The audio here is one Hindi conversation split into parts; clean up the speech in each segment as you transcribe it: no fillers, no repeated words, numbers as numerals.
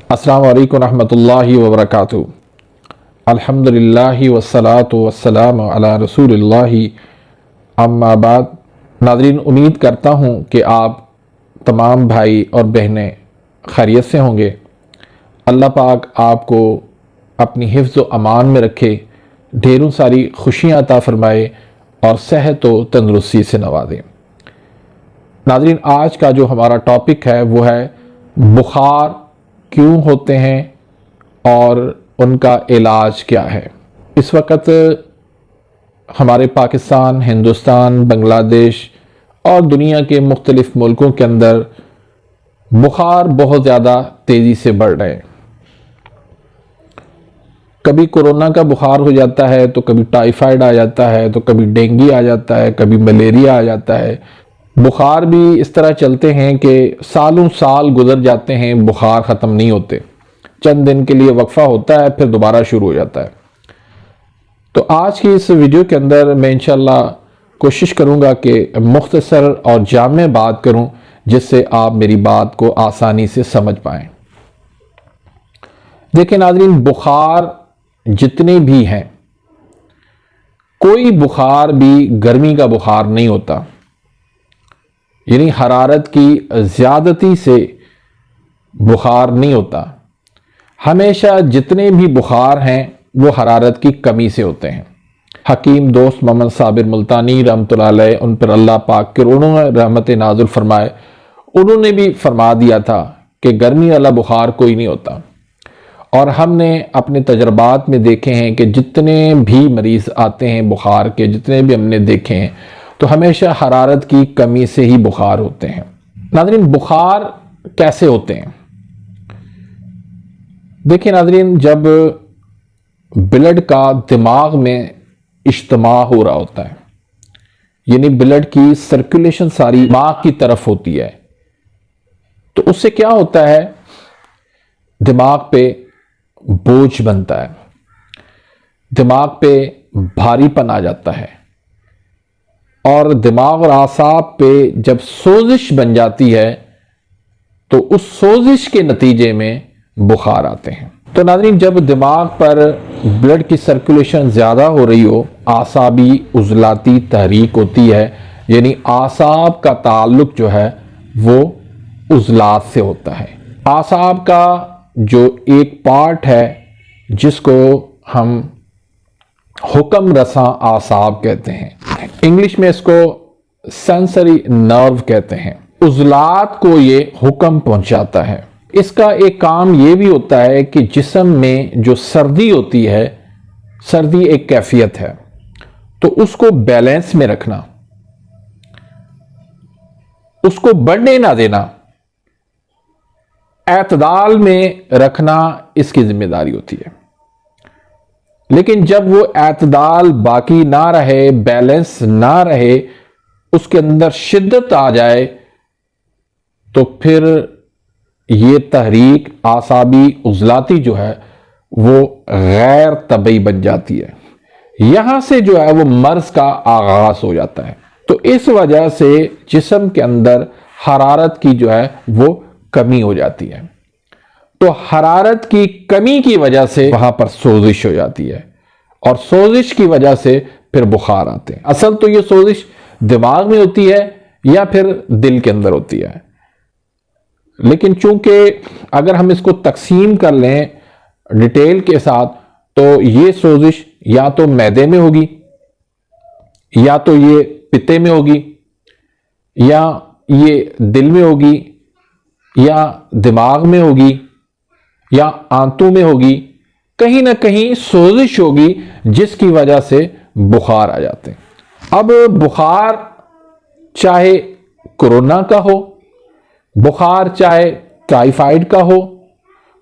अस्सलामु अलैकुम रहमतुल्लाहि व बरकातुहू। अल्हम्दुलिल्लाहि वस्सलातु वस्सलामु अला रसूलिल्लाहि अम्मा बाद। नाज़रीन, उम्मीद करता हूँ कि आप तमाम भाई और बहनें खैरियत से होंगे। अल्लाह पाक आपको अपनी हिफ्ज़ व अमान में रखे, ढेरों सारी खुशियाँ अता फ़रमाए और सेहत व तंदुरुस्ती से नवाजे। नाज़रीन, आज का जो हमारा टॉपिक है वो है बुखार क्यों होते हैं और उनका इलाज क्या है। इस वक्त हमारे पाकिस्तान, हिंदुस्तान, बांग्लादेश और दुनिया के मुख्तलिफ मुल्कों के अंदर बुखार बहुत ज़्यादा तेज़ी से बढ़ रहे हैं। कभी कोरोना का बुखार हो जाता है तो कभी टाइफाइड आ जाता है, तो कभी डेंगू आ जाता है, कभी मलेरिया आ जाता है। बुखार भी इस तरह चलते हैं कि सालों साल गुजर जाते हैं, बुखार ख़त्म नहीं होते। चंद दिन के लिए वक्फा होता है, फिर दोबारा शुरू हो जाता है। तो आज की इस वीडियो के अंदर मैं इंशाल्लाह कोशिश करूंगा कि मुख्तसर और जामे बात करूं, जिससे आप मेरी बात को आसानी से समझ पाएं। देखिए नाज़रीन, बुखार जितने भी हैं, कोई बुखार भी गर्मी का बुखार नहीं होता, यानी हरारत की ज़्यादती से बुखार नहीं होता। हमेशा जितने भी बुखार हैं वो हरारत की कमी से होते हैं। हकीम दोस्त मोहम्मद साबिर मुल्तानी रहमतुल्लाह अलैह, उन पर अल्लाह पाक करोड़ों रहमत नाज़िल फरमाए, उन्होंने भी फरमा दिया था कि गर्मी वाला बुखार कोई नहीं होता। और हमने अपने तजर्बात में देखे हैं कि जितने भी मरीज़ आते हैं बुखार के, जितने भी हमने देखे हैं, तो हमेशा हरारत की कमी से ही बुखार होते हैं। नाज़रीन, बुखार कैसे होते हैं? देखिए नाज़रीन, जब ब्लड का दिमाग में इज्तिमा हो रहा होता है, यानी ब्लड की सर्कुलेशन सारी दिमाग की तरफ होती है, तो उससे क्या होता है, दिमाग पे बोझ बनता है, दिमाग पे भारीपन आ जाता है और दिमाग और आसाब पे जब सोजिश बन जाती है तो उस सोजिश के नतीजे में बुखार आते हैं। तो नाज़रीन, जब दिमाग पर ब्लड की सर्कुलेशन ज़्यादा हो रही हो, आसाबी उज़लाती तहरीक होती है, यानी आसाब का ताल्लुक जो है वो उज़लात से होता है। आसाब का जो एक पार्ट है जिसको हम हुक्म रसा आसाब कहते हैं, इंग्लिश में इसको सेंसरी नर्व कहते हैं। उज़लात को ये हुक्म पहुंचाता है। इसका एक काम ये भी होता है कि जिस्म में जो सर्दी होती है, सर्दी एक कैफियत है, तो उसको बैलेंस में रखना, उसको बढ़ने ना देना, एतदाल में रखना इसकी जिम्मेदारी होती है। लेकिन जब वो एतदाल बाकी ना रहे, बैलेंस ना रहे, उसके अंदर शिद्दत आ जाए, तो फिर ये तहरीक आसाबी उज़लाती जो है वो गैर तबई बन जाती है। यहां से जो है वो मर्ज का आगाज हो जाता है। तो इस वजह से जिस्म के अंदर हरारत की जो है वो कमी हो जाती है। तो हरारत की कमी की वजह से वहां पर सोजिश हो जाती है और सोजिश की वजह से फिर बुखार आते हैं। असल तो ये सोजिश दिमाग में होती है या फिर दिल के अंदर होती है, लेकिन चूंकि अगर हम इसको तकसीम कर लें डिटेल के साथ, तो ये सोजिश या तो मैदे में होगी, या तो ये पित्ते में होगी, या ये दिल में होगी, या दिमाग में होगी, या आंतों में होगी। कहीं ना कहीं सोजिश होगी जिसकी वजह से बुखार आ जाते हैं। अब बुखार चाहे कोरोना का हो, बुखार चाहे टाइफाइड का हो,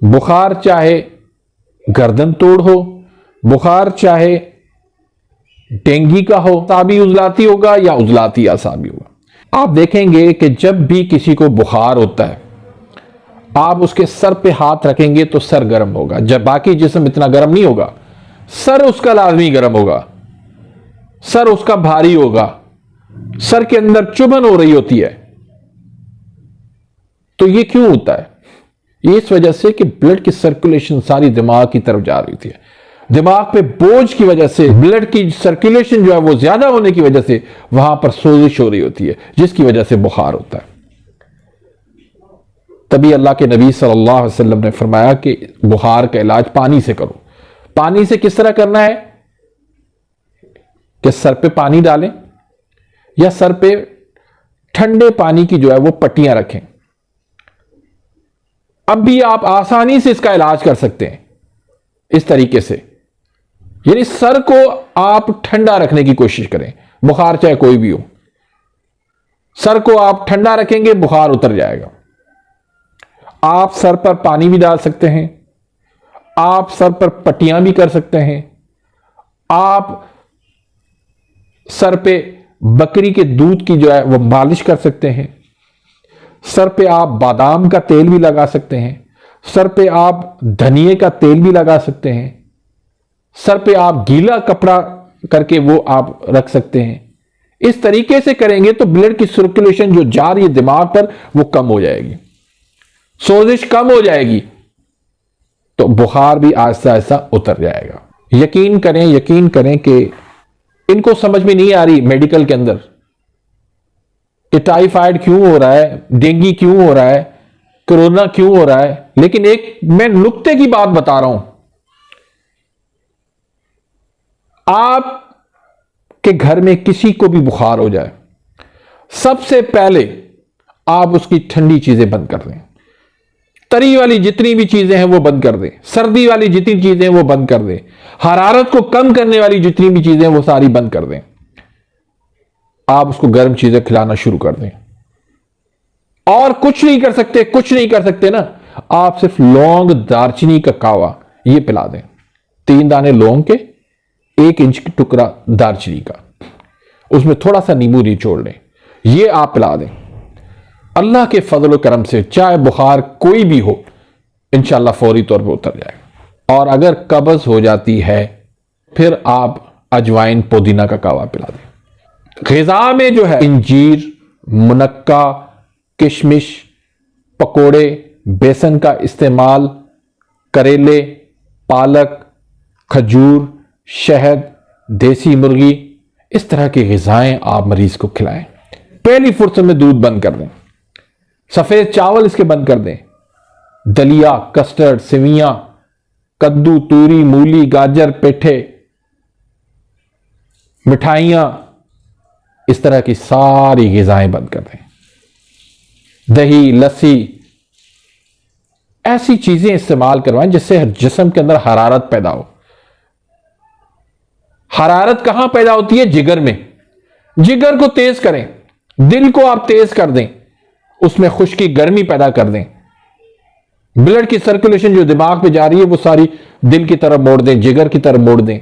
बुखार चाहे गर्दन तोड़ हो, बुखार चाहे डेंगू का हो, आसाबी उज़लाती होगा या उज़लाती आसाबी होगा। आप देखेंगे कि जब भी किसी को बुखार होता है, आप उसके सर पे हाथ रखेंगे तो सर गर्म होगा। जब बाकी जिस्म इतना गर्म नहीं होगा, सर उसका लाजमी गर्म होगा, सर उसका भारी होगा, सर के अंदर चुभन हो रही होती है। तो ये क्यों होता है? ये इस वजह से कि ब्लड की सर्कुलेशन सारी दिमाग की तरफ जा रही थी। दिमाग पे बोझ की वजह से ब्लड की सर्कुलेशन जो है वो ज्यादा होने की वजह से वहां पर सोजिश हो रही होती है, जिसकी वजह से बुखार होता है। तभी अल्लाह के नबी सल्लल्लाहु अलैहि वसल्लम ने फरमाया कि बुखार का इलाज पानी से करो। पानी से किस तरह करना है कि सर पे पानी डालें या सर पे ठंडे पानी की जो है वो पट्टियां रखें। अब भी आप आसानी से इसका इलाज कर सकते हैं इस तरीके से, यानी सर को आप ठंडा रखने की कोशिश करें, बुखार चाहे कोई भी हो, सर को आप ठंडा रखेंगे बुखार उतर जाएगा। आप सर पर पानी भी डाल सकते हैं, आप सर पर पट्टियां भी कर सकते हैं, आप सर पे बकरी के दूध की जो है वो मालिश कर सकते हैं, सर पे आप बादाम का तेल भी लगा सकते हैं, सर पे आप धनिए का तेल भी लगा सकते हैं, सर पे आप गीला कपड़ा करके वो आप रख सकते हैं। इस तरीके से करेंगे तो ब्लड की सर्कुलेशन जो जा रही है दिमाग पर वो कम हो जाएगी, सोजिश कम हो जाएगी, तो बुखार भी आहिस्ता आहिस्ता उतर जाएगा। यकीन करें कि इनको समझ में नहीं आ रही मेडिकल के अंदर कि टाइफाइड क्यों हो रहा है, डेंगू क्यों हो रहा है, कोरोना क्यों हो रहा है। लेकिन एक मैं नुक्ते की बात बता रहा हूं, आप के घर में किसी को भी बुखार हो जाए, सबसे पहले आप उसकी ठंडी चीजें बंद कर दें, तरी वाली जितनी भी चीजें हैं वो बंद कर दें, सर्दी वाली जितनी चीजें हैं वो बंद कर दें, हरारत को कम करने वाली जितनी भी चीजें हैं वो सारी बंद कर दें। आप उसको गर्म चीजें खिलाना शुरू कर दें। और कुछ नहीं कर सकते ना, आप सिर्फ लौंग दालचीनी का कावा ये पिला दें, 3 दाने लौंग के, 1 इंच का टुकड़ा दालचीनी का, उसमें थोड़ा सा नींबू निचोड़ लें, ये आप पिला दें। अल्लाह के फजल करम से चाहे बुखार कोई भी हो, इंशाअल्लाह फौरी तौर पर उतर जाएगा। और अगर कब्ज हो जाती है फिर आप अजवाइन पुदीना का कावा पिला दें। ग़िज़ा में जो है इंजीर, मुनक्का, किशमिश, पकोड़े, बेसन का इस्तेमाल, करेले, पालक, खजूर, शहद, देसी मुर्गी, इस तरह की ग़िज़ाएं आप मरीज को खिलाएं। पहली फुर्सत में दूध बंद कर दें, सफेद चावल इसके बंद कर दें, दलिया, कस्टर्ड, सेवियां, कद्दू, तूरी, मूली, गाजर, पेठे, मिठाइयां, इस तरह की सारी ग़िज़ाएं बंद कर दें। दही, लस्सी, ऐसी चीजें इस्तेमाल करवाएं जिससे जिस्म के अंदर हरारत पैदा हो। हरारत कहां पैदा होती है? जिगर में। जिगर को तेज करें, दिल को आप तेज कर दें, उसमें खुश्की गर्मी पैदा कर दें। ब्लड की सर्कुलेशन जो दिमाग पे जा रही है वो सारी दिल की तरफ मोड़ दें, जिगर की तरफ मोड़ दें।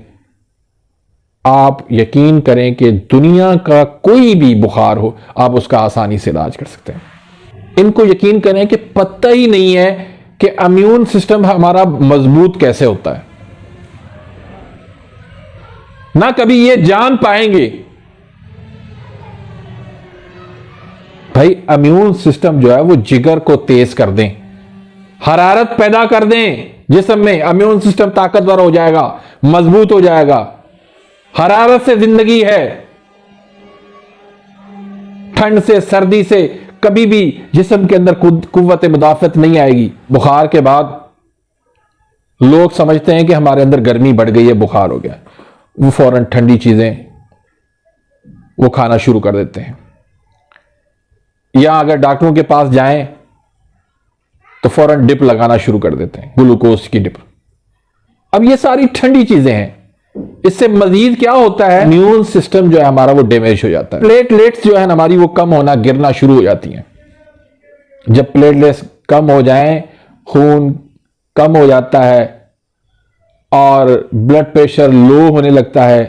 आप यकीन करें कि दुनिया का कोई भी बुखार हो आप उसका आसानी से इलाज कर सकते हैं। इनको यकीन करें कि पता ही नहीं है कि इम्यून सिस्टम हमारा मजबूत कैसे होता है, ना कभी ये जान पाएंगे। भाई इम्यून सिस्टम जो है वो जिगर को तेज कर दें, हरारत पैदा कर दें जिस्म में, इम्यून सिस्टम ताकतवर हो जाएगा, मजबूत हो जाएगा। हरारत से जिंदगी है, ठंड से, सर्दी से कभी भी जिस्म के अंदर कुव्वत मुदाफत नहीं आएगी। बुखार के बाद लोग समझते हैं कि हमारे अंदर गर्मी बढ़ गई है, बुखार हो गया, वो फौरन ठंडी चीजें वो खाना शुरू कर देते हैं, या अगर डॉक्टरों के पास जाएं तो फौरन डिप लगाना शुरू कर देते हैं, ग्लूकोज की डिप। अब ये सारी ठंडी चीजें हैं, इससे मजीद क्या होता है, इम्यून सिस्टम जो है हमारा वो डैमेज हो जाता है। प्लेटलेट्स जो है हमारी वो कम होना, गिरना शुरू हो जाती हैं। जब प्लेटलेट्स कम हो जाएं, खून कम हो जाता है और ब्लड प्रेशर लो होने लगता है,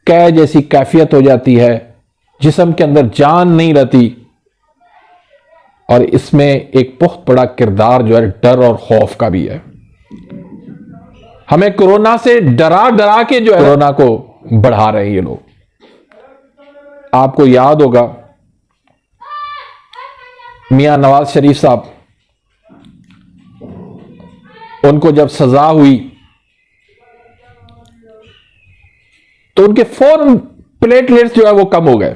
कै जैसी कैफियत हो जाती है, जिस्म के अंदर जान नहीं रहती। और इसमें एक बहुत बड़ा किरदार जो है डर और खौफ का भी है। हमें कोरोना से डरा डरा के जो है कोरोना को बढ़ा रहे हैं ये लोग। आपको याद होगा मियां नवाज शरीफ साहब उनको जब सजा हुई तो उनके फौरन प्लेटलेट्स जो है वो कम हो गए।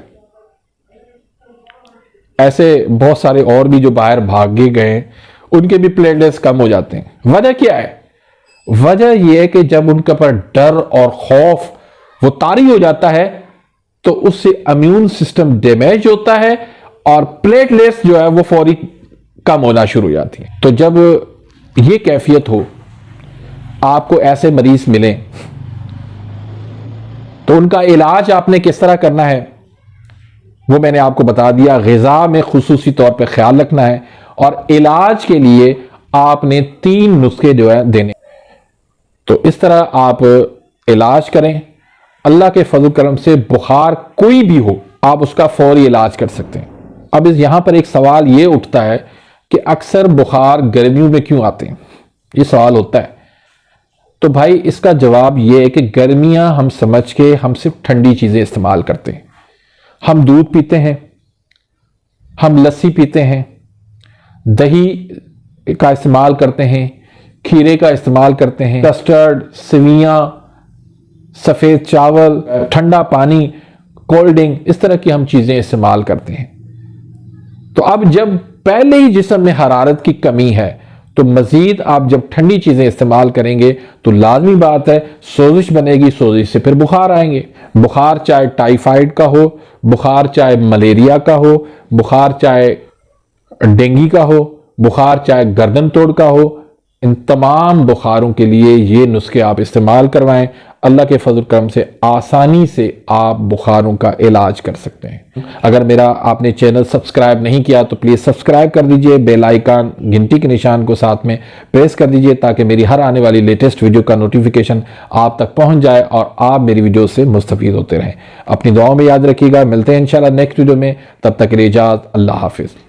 ऐसे बहुत सारे और भी जो बाहर भागे गए उनके भी प्लेटलेट्स कम हो जाते हैं। वजह क्या है? वजह यह है कि जब उनके पर डर और खौफ वो तारी हो जाता है तो उससे इम्यून सिस्टम डैमेज होता है और प्लेटलेट्स जो है वो फौरी कम होना शुरू हो जाती है। तो जब ये कैफियत हो, आपको ऐसे मरीज मिले, तो उनका इलाज आपने किस तरह करना है वो मैंने आपको बता दिया। ग़िज़ा में खुसूसी तौर पे ख्याल रखना है और इलाज के लिए आपने 3 नुस्खे जो है देने। तो इस तरह आप इलाज करें। अल्लाह के फजल करम से बुखार कोई भी हो, आप उसका फौरी इलाज कर सकते हैं। अब यहां पर एक सवाल ये उठता है कि अक्सर बुखार गर्मियों में क्यों आते हैं, ये सवाल होता है। तो भाई इसका जवाब ये है कि गर्मियां हम समझ के हम सिर्फ ठंडी चीजें इस्तेमाल करते हैं। हम दूध पीते हैं, हम लस्सी पीते हैं, दही का इस्तेमाल करते हैं, खीरे का इस्तेमाल करते हैं, कस्टर्ड, सेवियां, सफेद चावल, ठंडा पानी, कोल्ड ड्रिंक, इस तरह की हम चीजें इस्तेमाल करते हैं। तो अब जब पहले ही जिस्म में हरारत की कमी है तो मजीद आप जब ठंडी चीजें इस्तेमाल करेंगे तो लाजमी बात है सोजिश बनेगी, सोजिश से फिर बुखार आएंगे। बुखार चाहे टाइफाइड का हो, बुखार चाहे मलेरिया का हो, बुखार चाहे डेंगू का हो, बुखार चाहे गर्दन तोड़ का हो, इन तमाम बुखारों के लिए ये नुस्खे आप इस्तेमाल करवाएं। अल्लाह के फजल करम से आसानी से आप बुखारों का इलाज कर सकते हैं। अगर मेरा आपने चैनल सब्सक्राइब नहीं किया तो प्लीज़ सब्सक्राइब कर दीजिए, बेल आइकन घंटी के निशान को साथ में प्रेस कर दीजिए ताकि मेरी हर आने वाली लेटेस्ट वीडियो का नोटिफिकेशन आप तक पहुंच जाए और आप मेरी वीडियो से मुस्तफीद होते रहें। अपनी दुआओं में याद रखिएगा। मिलते हैं इंशाल्लाह नेक्स्ट वीडियो में, तब तक के लिए इजाज़त। अल्लाह हाफिज़।